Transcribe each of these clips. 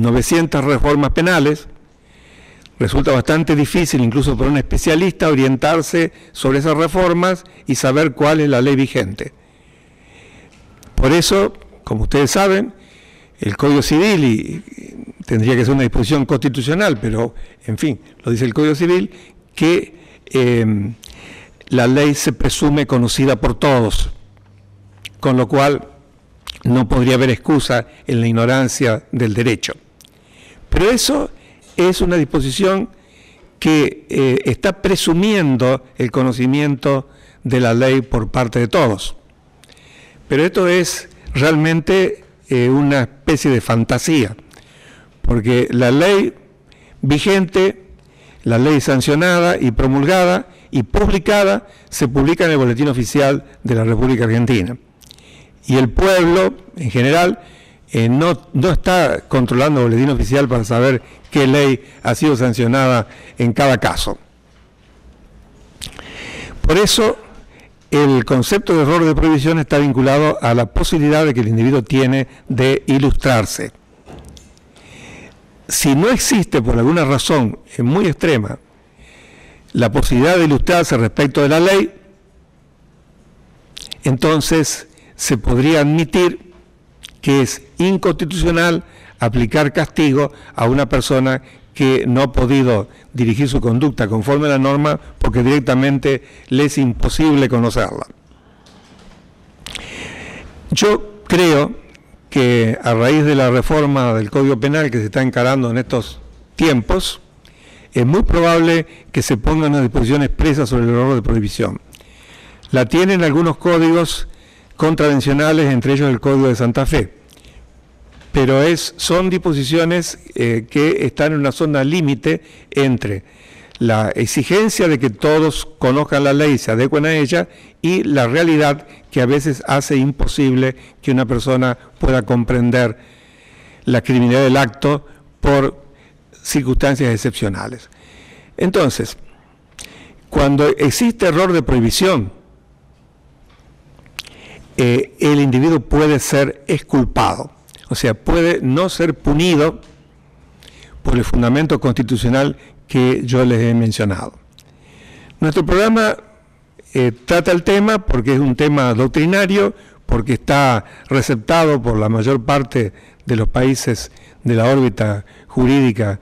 900 reformas penales, resulta bastante difícil, incluso para un especialista, orientarse sobre esas reformas y saber cuál es la ley vigente. Por eso, como ustedes saben, el Código Civil, y tendría que ser una disposición constitucional, pero en fin, lo dice el Código Civil, que la ley se presume conocida por todos, con lo cual no podría haber excusa en la ignorancia del derecho. Pero eso es una disposición que está presumiendo el conocimiento de la ley por parte de todos. Pero esto es realmente una especie de fantasía, porque la ley vigente, la ley sancionada y promulgada y publicada, se publica en el Boletín Oficial de la República Argentina. Y el pueblo, en general, no está controlando el Boletín Oficial para saber qué ley ha sido sancionada en cada caso. Por eso, el concepto de error de prohibición está vinculado a la posibilidad de que el individuo tiene de ilustrarse. Si no existe por alguna razón muy extrema la posibilidad de ilustrarse respecto de la ley, entonces se podría admitir que es inconstitucional aplicar castigo a una persona que no ha podido dirigir su conducta conforme a la norma porque directamente le es imposible conocerla. Yo creo que a raíz de la reforma del Código Penal que se está encarando en estos tiempos, es muy probable que se ponga una disposición expresa sobre el error de prohibición. La tienen algunos códigos contravencionales, entre ellos el Código de Santa Fe, pero son disposiciones que están en una zona límite entre la exigencia de que todos conozcan la ley y se adecuen a ella y la realidad que a veces hace imposible que una persona pueda comprender la criminalidad del acto por circunstancias excepcionales. Entonces, cuando existe error de prohibición, el individuo puede ser exculpado, o sea, puede no ser punido por el fundamento constitucional que yo les he mencionado. Nuestro programa trata el tema porque es un tema doctrinario, porque está receptado por la mayor parte de los países de la órbita jurídica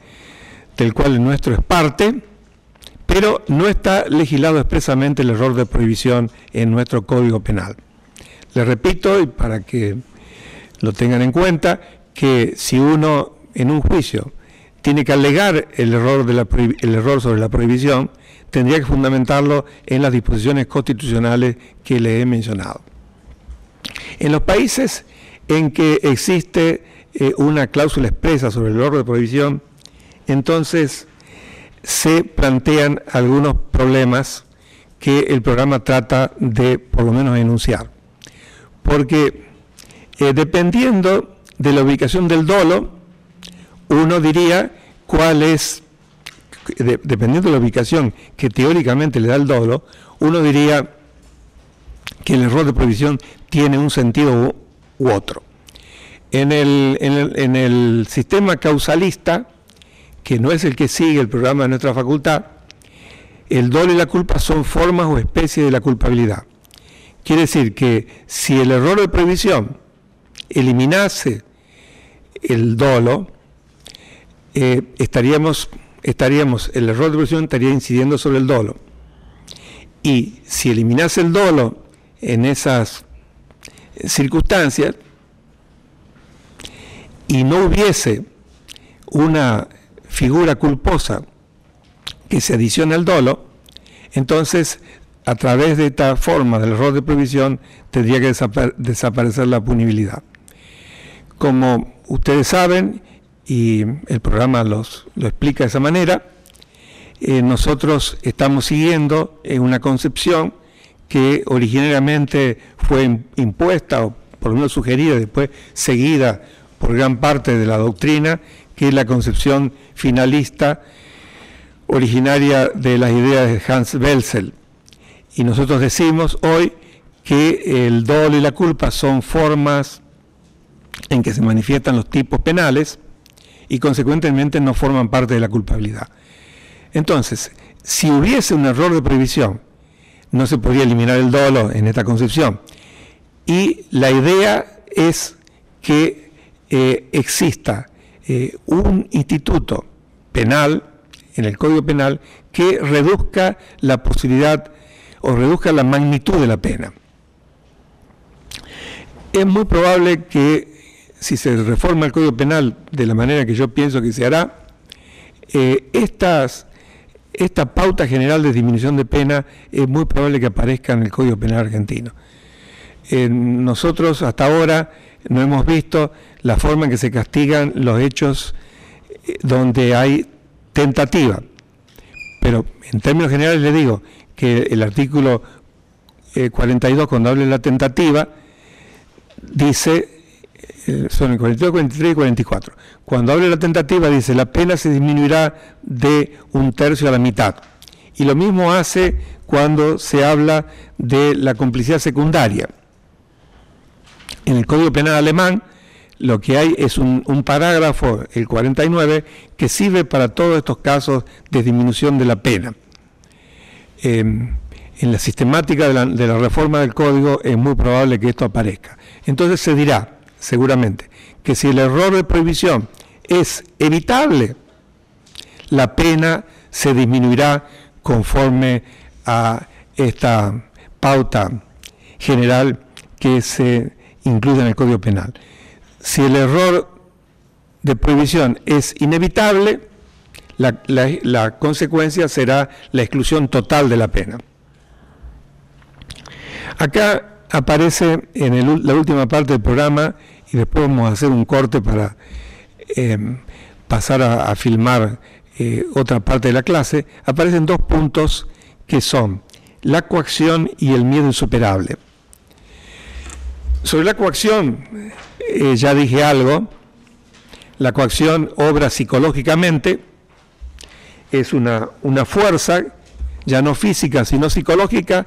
del cual el nuestro es parte, pero no está legislado expresamente el error de prohibición en nuestro Código Penal. Les repito, y para que lo tengan en cuenta, que si uno en un juicio tiene que alegar el error sobre la prohibición, tendría que fundamentarlo en las disposiciones constitucionales que les he mencionado. En los países en que existe una cláusula expresa sobre el error de prohibición, entonces se plantean algunos problemas que el programa trata de, por lo menos, enunciar. Porque dependiendo de la ubicación del dolo, uno diría cuál es, dependiendo de la ubicación que teóricamente le da el dolo, uno diría que el error de prohibición tiene un sentido u otro. En el sistema causalista, que no es el que sigue el programa de nuestra facultad, el dolo y la culpa son formas o especies de la culpabilidad. Quiere decir que si el error de prohibición eliminase el dolo, el error de prohibición estaría incidiendo sobre el dolo. Y si eliminase el dolo en esas circunstancias y no hubiese una figura culposa que se adicione al dolo, entonces a través de esta forma del error de prohibición tendría que desaparecer la punibilidad. Como ustedes saben, y el programa lo explica de esa manera, nosotros estamos siguiendo una concepción que originariamente fue impuesta, o por lo menos sugerida, después seguida por gran parte de la doctrina, que es la concepción finalista originaria de las ideas de Hans Welzel. Y nosotros decimos hoy que el dolo y la culpa son formas en que se manifiestan los tipos penales y consecuentemente no forman parte de la culpabilidad. Entonces, si hubiese un error de prohibición, no se podría eliminar el dolo en esta concepción. Y la idea es que exista un instituto penal en el Código Penal que reduzca la posibilidad o reduzca la magnitud de la pena. Es muy probable que si se reforma el Código Penal de la manera que yo pienso que se hará, esta pauta general de disminución de pena es muy probable que aparezca en el Código Penal argentino. Nosotros hasta ahora no hemos visto la forma en que se castigan los hechos donde hay tentativa, pero en términos generales le digo que el artículo 42, cuando habla de la tentativa, dice, son el 42, 43 y 44, cuando habla de la tentativa dice la pena se disminuirá de 1/3 a la mitad, y lo mismo hace cuando se habla de la complicidad secundaria. En el Código Penal alemán lo que hay es un parágrafo, el 49, que sirve para todos estos casos de disminución de la pena. En la sistemática de la reforma del Código es muy probable que esto aparezca. Entonces se dirá, seguramente, que si el error de prohibición es evitable, la pena se disminuirá conforme a esta pauta general que se incluye en el Código Penal. Si el error de prohibición es inevitable, la consecuencia será la exclusión total de la pena. Acá aparece en la última parte del programa, y después vamos a hacer un corte para pasar a filmar otra parte de la clase, aparecen dos puntos que son la coacción y el miedo insuperable. Sobre la coacción, ya dije algo. La coacción obra psicológicamente, es una fuerza, ya no física, sino psicológica,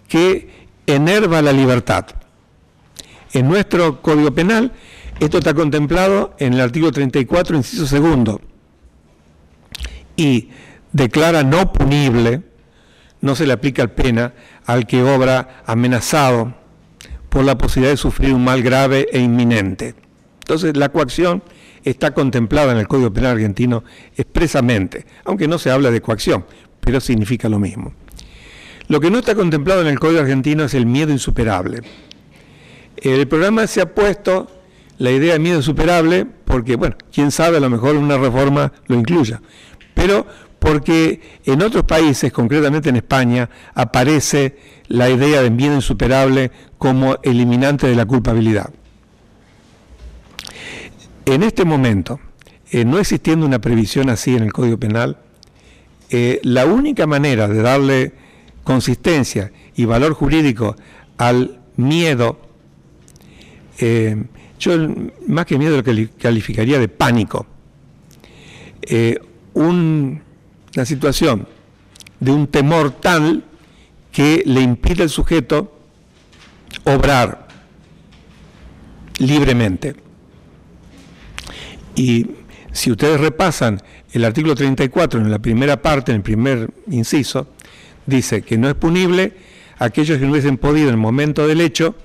que enerva la libertad. En nuestro Código Penal, esto está contemplado en el artículo 34, inciso segundo, y declara no punible, no se le aplica pena al que obra amenazado por la posibilidad de sufrir un mal grave e inminente. Entonces, la coacción está contemplada en el Código Penal argentino expresamente, aunque no se habla de coacción, pero significa lo mismo. Lo que no está contemplado en el Código argentino es el miedo insuperable. En el programa se ha puesto la idea de miedo insuperable porque, bueno, quién sabe, a lo mejor una reforma lo incluya, pero porque en otros países, concretamente en España, aparece la idea de miedo insuperable como eliminante de la culpabilidad. En este momento, no existiendo una previsión así en el Código Penal, la única manera de darle consistencia y valor jurídico al miedo, yo más que miedo lo que calificaría de pánico, una situación de un temor tal que le impide al sujeto obrar libremente. Y si ustedes repasan el artículo 34 en la primera parte, en el primer inciso, dice que no es punible aquellos que no hubiesen podido en el momento del hecho,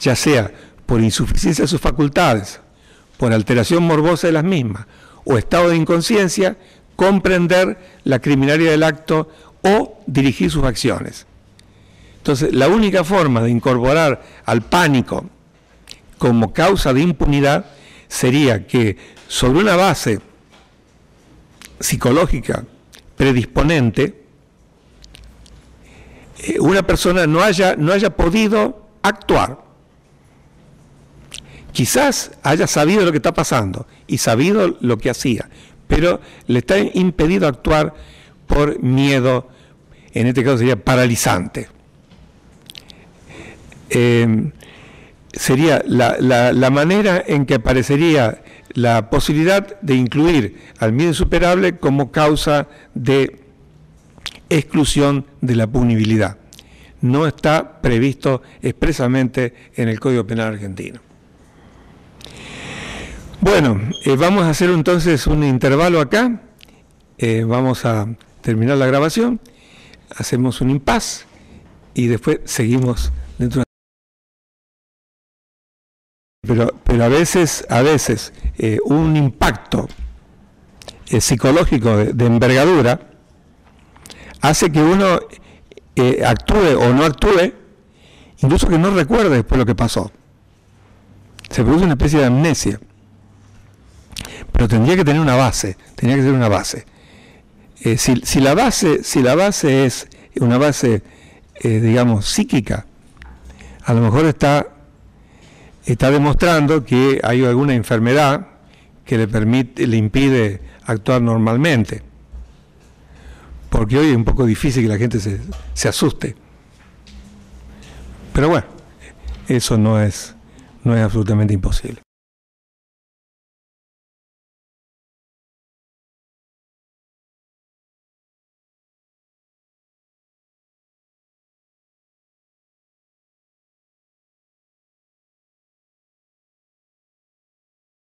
ya sea por insuficiencia de sus facultades, por alteración morbosa de las mismas, o estado de inconsciencia, comprender la criminalidad del acto o dirigir sus acciones. Entonces, la única forma de incorporar al pánico como causa de impunidad sería que sobre una base psicológica predisponente, una persona no haya podido actuar. Quizás haya sabido lo que está pasando y sabido lo que hacía, pero le está impedido actuar por miedo, en este caso sería paralizante. Sería la manera en que aparecería la posibilidad de incluir al miedo insuperable como causa de exclusión de la punibilidad. No está previsto expresamente en el Código Penal argentino. Bueno, vamos a hacer entonces un intervalo acá. Vamos a terminar la grabación. Hacemos un impasse y después seguimos dentro de... Pero a veces un impacto psicológico de envergadura hace que uno actúe o no actúe, incluso que no recuerde después lo que pasó. Se produce una especie de amnesia. Pero tendría que tener una base, tendría que ser una base. Si la base es una base, digamos, psíquica, a lo mejor está demostrando que hay alguna enfermedad que le impide actuar normalmente. Porque hoy es un poco difícil que la gente se asuste. Pero bueno, eso no es absolutamente imposible.